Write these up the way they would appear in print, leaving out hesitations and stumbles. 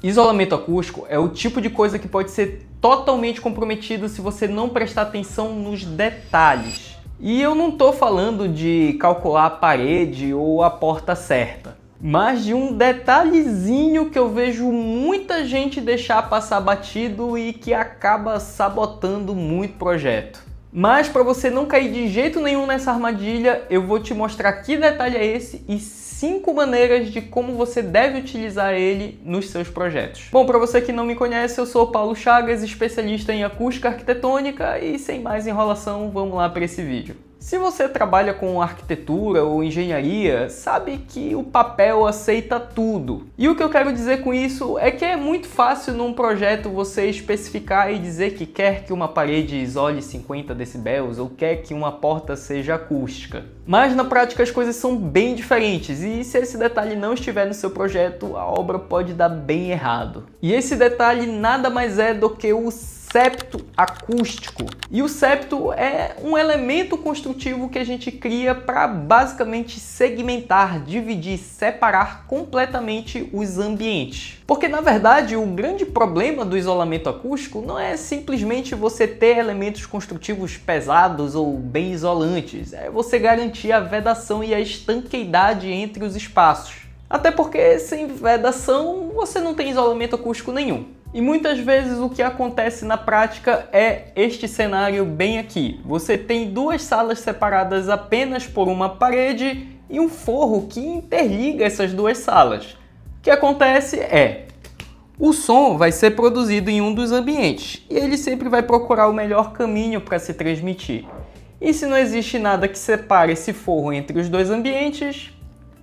Isolamento acústico é o tipo de coisa que pode ser totalmente comprometido se você não prestar atenção nos detalhes. E eu não estou falando de calcular a parede ou a porta certa, mas de um detalhezinho que eu vejo muita gente deixar passar batido e que acaba sabotando muito projeto. Mas para você não cair de jeito nenhum nessa armadilha, eu vou te mostrar que detalhe é esse e 5 maneiras de como você deve utilizar ele nos seus projetos. Bom, para você que não me conhece, eu sou o Paulo Chagas, especialista em acústica arquitetônica e sem mais enrolação, vamos lá para esse vídeo. Se você trabalha com arquitetura ou engenharia, sabe que o papel aceita tudo. E o que eu quero dizer com isso é que é muito fácil num projeto você especificar e dizer que quer que uma parede isole 50 decibéis ou quer que uma porta seja acústica. Mas na prática as coisas são bem diferentes e se esse detalhe não estiver no seu projeto, a obra pode dar bem errado. E esse detalhe nada mais é do que o septo acústico. E o septo é um elemento construtivo que a gente cria para basicamente segmentar, dividir, separar completamente os ambientes. Porque na verdade o grande problema do isolamento acústico não é simplesmente você ter elementos construtivos pesados ou bem isolantes, é você garantir a vedação e a estanqueidade entre os espaços. Até porque sem vedação você não tem isolamento acústico nenhum. E muitas vezes o que acontece na prática é este cenário bem aqui. Você tem duas salas separadas apenas por uma parede e um forro que interliga essas duas salas. O que acontece é, o som vai ser produzido em um dos ambientes e ele sempre vai procurar o melhor caminho para se transmitir. E se não existe nada que separe esse forro entre os dois ambientes,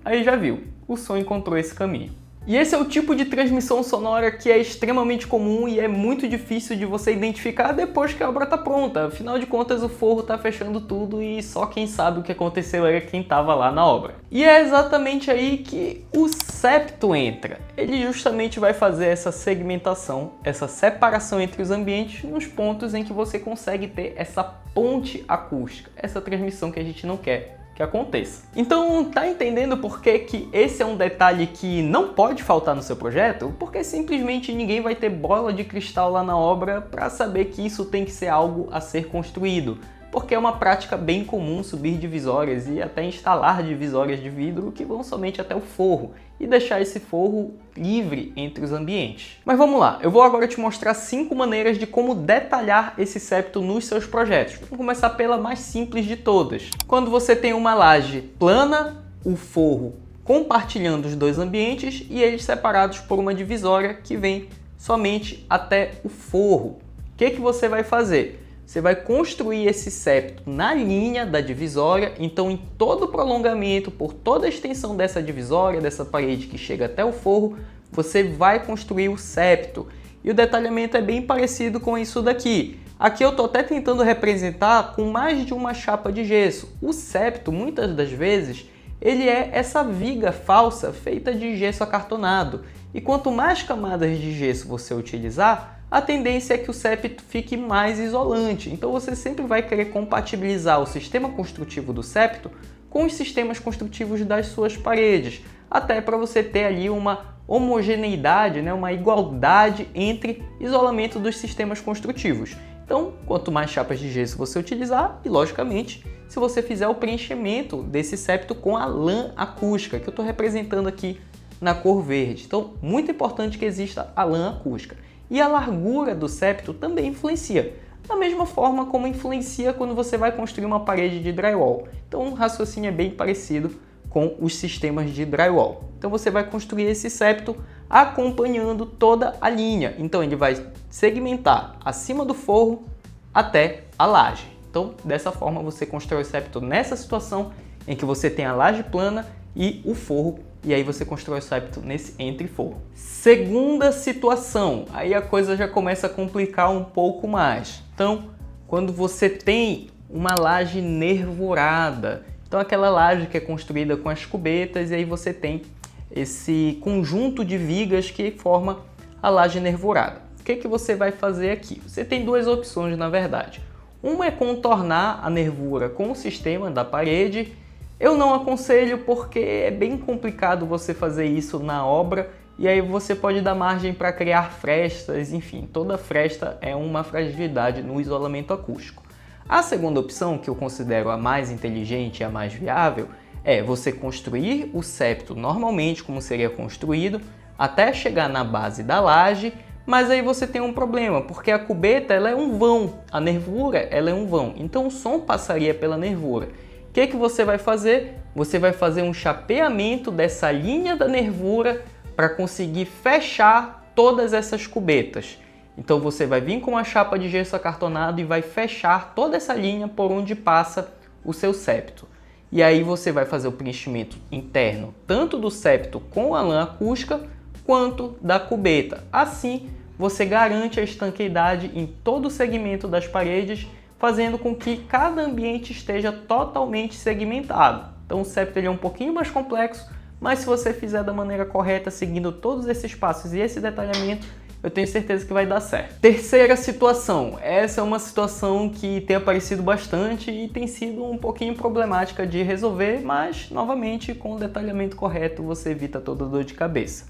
aí já viu, o som encontrou esse caminho. E esse é o tipo de transmissão sonora que é extremamente comum e é muito difícil de você identificar depois que a obra está pronta. Afinal de contas, o forro está fechando tudo e só quem sabe o que aconteceu era quem estava lá na obra. E é exatamente aí que o septo entra. Ele justamente vai fazer essa segmentação, essa separação entre os ambientes nos pontos em que você consegue ter essa ponte acústica, essa transmissão que a gente não quer que aconteça. Então, tá entendendo por que esse é um detalhe que não pode faltar no seu projeto? Porque simplesmente ninguém vai ter bola de cristal lá na obra para saber que isso tem que ser algo a ser construído. Porque é uma prática bem comum subir divisórias e até instalar divisórias de vidro que vão somente até o forro e deixar esse forro livre entre os ambientes. Mas vamos lá, eu vou agora te mostrar 5 maneiras de como detalhar esse septo nos seus projetos. Vamos começar pela mais simples de todas. Quando você tem uma laje plana, o forro compartilhando os dois ambientes e eles separados por uma divisória que vem somente até o forro. O que você vai fazer? Você vai construir esse septo na linha da divisória, então em todo o prolongamento, por toda a extensão dessa divisória, dessa parede que chega até o forro, você vai construir o septo. E o detalhamento é bem parecido com isso daqui. Aqui eu estou até tentando representar com mais de uma chapa de gesso. O septo, muitas das vezes, ele é essa viga falsa feita de gesso acartonado. E quanto mais camadas de gesso você utilizar, a tendência é que o septo fique mais isolante. Então você sempre vai querer compatibilizar o sistema construtivo do septo com os sistemas construtivos das suas paredes, até para você ter ali uma homogeneidade, uma igualdade entre isolamento dos sistemas construtivos. Então, quanto mais chapas de gesso você utilizar, e logicamente, se você fizer o preenchimento desse septo com a lã acústica, que eu estou representando aqui na cor verde. Então, muito importante que exista a lã acústica. E a largura do septo também influencia, da mesma forma como influencia quando você vai construir uma parede de drywall. Então o raciocínio é bem parecido com os sistemas de drywall. Então você vai construir esse septo acompanhando toda a linha. Então ele vai segmentar acima do forro até a laje. Então dessa forma você constrói o septo nessa situação em que você tem a laje plana e o forro, e aí você constrói o septo nesse entre-forro. Segunda situação, aí a coisa já começa a complicar um pouco mais. Então, quando você tem uma laje nervurada, então aquela laje que é construída com as cubetas, e aí você tem esse conjunto de vigas que forma a laje nervurada. O que você vai fazer aqui? Você tem duas opções, na verdade. Uma é contornar a nervura com o sistema da parede. Eu não aconselho porque é bem complicado você fazer isso na obra e aí você pode dar margem para criar frestas, enfim, toda fresta é uma fragilidade no isolamento acústico. A segunda opção, que eu considero a mais inteligente e a mais viável, é você construir o septo normalmente como seria construído, até chegar na base da laje, mas aí você tem um problema, porque a cubeta ela é um vão, a nervura ela é um vão, então o som passaria pela nervura. O que você vai fazer? Você vai fazer um chapeamento dessa linha da nervura para conseguir fechar todas essas cubetas. Então você vai vir com uma chapa de gesso acartonado e vai fechar toda essa linha por onde passa o seu septo. E aí você vai fazer o preenchimento interno tanto do septo com a lã acústica quanto da cubeta. Assim você garante a estanqueidade em todo o segmento das paredes, fazendo com que cada ambiente esteja totalmente segmentado. Então o septo ele é um pouquinho mais complexo, mas se você fizer da maneira correta, seguindo todos esses passos e esse detalhamento, eu tenho certeza que vai dar certo. Terceira situação. Essa é uma situação que tem aparecido bastante e tem sido um pouquinho problemática de resolver, mas, novamente, com o detalhamento correto, você evita toda dor de cabeça.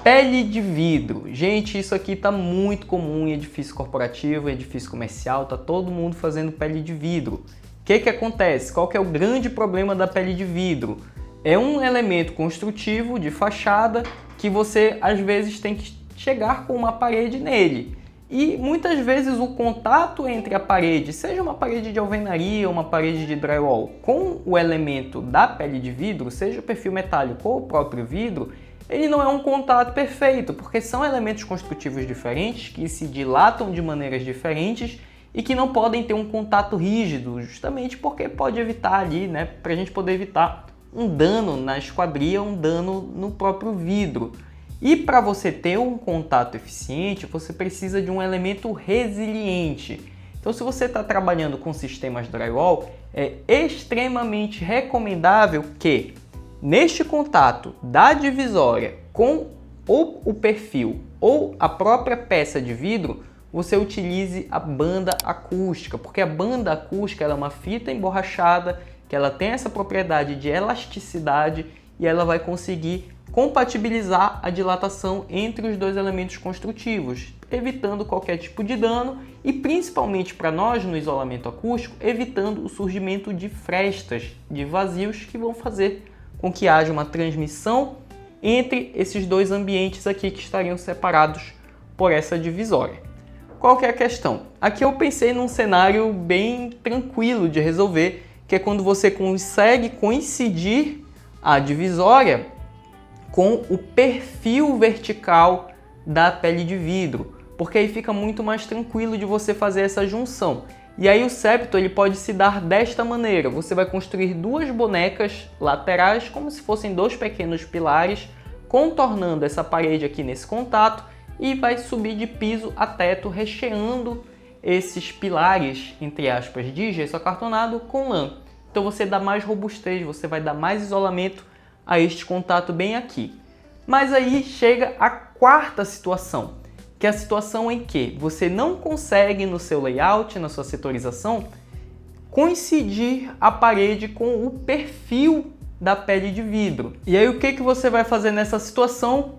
Pele de vidro. Gente, isso aqui está muito comum em edifício corporativo, em edifício comercial, tá todo mundo fazendo pele de vidro. O que acontece? Qual que é o grande problema da pele de vidro? É um elemento construtivo de fachada que você às vezes tem que chegar com uma parede nele. E muitas vezes o contato entre a parede, seja uma parede de alvenaria ou uma parede de drywall, com o elemento da pele de vidro, seja o perfil metálico ou o próprio vidro, ele não é um contato perfeito, porque são elementos construtivos diferentes que se dilatam de maneiras diferentes e que não podem ter um contato rígido, justamente porque pode evitar ali, né, para a gente poder evitar um dano na esquadria, um dano no próprio vidro. E para você ter um contato eficiente, você precisa de um elemento resiliente. Então, se você está trabalhando com sistemas drywall, é extremamente recomendável que, neste contato da divisória com ou o perfil ou a própria peça de vidro, você utilize a banda acústica, porque a banda acústica ela é uma fita emborrachada, que ela tem essa propriedade de elasticidade e ela vai conseguir compatibilizar a dilatação entre os dois elementos construtivos, evitando qualquer tipo de dano e, principalmente para nós no isolamento acústico, evitando o surgimento de frestas, de vazios que vão fazer com que haja uma transmissão entre esses dois ambientes aqui que estariam separados por essa divisória. Qual que é a questão? Aqui eu pensei num cenário bem tranquilo de resolver, que é quando você consegue coincidir a divisória com o perfil vertical da pele de vidro, porque aí fica muito mais tranquilo de você fazer essa junção. E aí o septo ele pode se dar desta maneira, você vai construir duas bonecas laterais como se fossem dois pequenos pilares, contornando essa parede aqui nesse contato e vai subir de piso a teto, recheando esses pilares, entre aspas, de gesso acartonado com lã. Então você dá mais robustez, você vai dar mais isolamento a este contato bem aqui. Mas aí chega a quarta situação, que é a situação em que você não consegue no seu layout, na sua setorização, coincidir a parede com o perfil da pele de vidro. E aí o que você vai fazer nessa situação?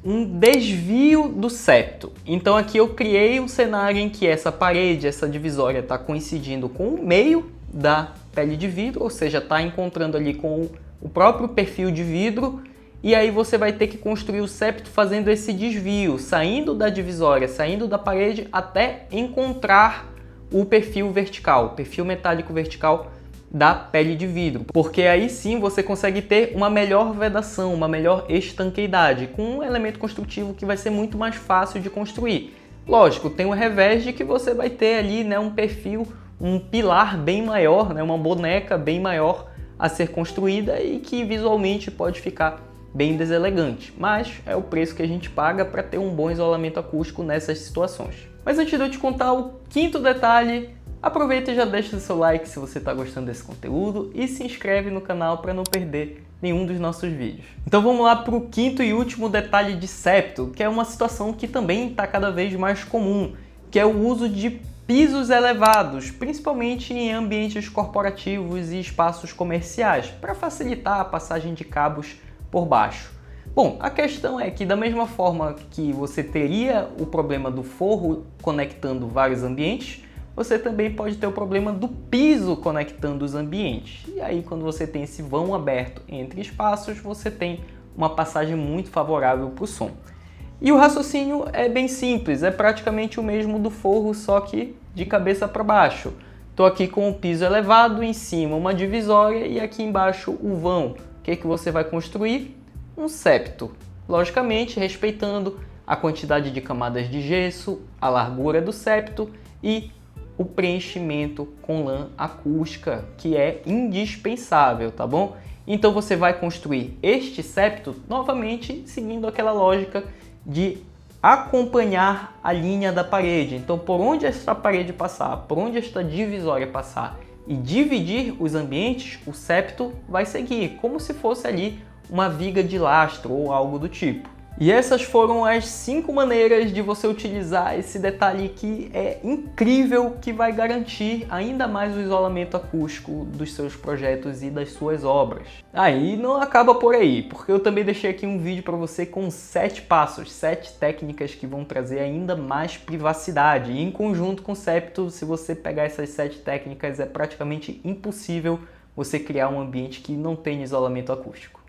Um desvio do septo. Então aqui eu criei um cenário em que essa parede, essa divisória está coincidindo com o meio da pele de vidro, ou seja, está encontrando ali com o próprio perfil de vidro, e aí você vai ter que construir o septo fazendo esse desvio, saindo da divisória, saindo da parede até encontrar o perfil vertical, o perfil metálico vertical da pele de vidro, porque aí sim você consegue ter uma melhor vedação, uma melhor estanqueidade, com um elemento construtivo que vai ser muito mais fácil de construir. Lógico, tem o revés de que você vai ter ali, né, um perfil, um pilar bem maior, né, uma boneca bem maior a ser construída e que visualmente pode ficar bem deselegante, mas é o preço que a gente paga para ter um bom isolamento acústico nessas situações. Mas antes de eu te contar o quinto detalhe, aproveita e já deixa seu like se você está gostando desse conteúdo e se inscreve no canal para não perder nenhum dos nossos vídeos. Então vamos lá para o quinto e último detalhe de septo, que é uma situação que também está cada vez mais comum, que é o uso de pisos elevados, principalmente em ambientes corporativos e espaços comerciais, para facilitar a passagem de cabos por baixo. Bom, a questão é que da mesma forma que você teria o problema do forro conectando vários ambientes, você também pode ter o problema do piso conectando os ambientes. E aí, quando você tem esse vão aberto entre espaços, você tem uma passagem muito favorável para o som. E o raciocínio é bem simples, é praticamente o mesmo do forro, só que de cabeça para baixo. Estou aqui com o piso elevado, em cima uma divisória e aqui embaixo o vão. O que você vai construir? Um septo. Logicamente, respeitando a quantidade de camadas de gesso, a largura do septo e o preenchimento com lã acústica, que é indispensável, tá bom? Então você vai construir este septo novamente seguindo aquela lógica de acompanhar a linha da parede. Então, por onde esta parede passar, por onde esta divisória passar e dividir os ambientes, o septo vai seguir, como se fosse ali uma viga de lastro ou algo do tipo. E essas foram as 5 maneiras de você utilizar esse detalhe que é incrível, que vai garantir ainda mais o isolamento acústico dos seus projetos e das suas obras. Aí não acaba por aí, porque eu também deixei aqui um vídeo para você com 7 passos, 7 técnicas que vão trazer ainda mais privacidade. E em conjunto com o septo, se você pegar essas 7 técnicas, é praticamente impossível você criar um ambiente que não tenha isolamento acústico.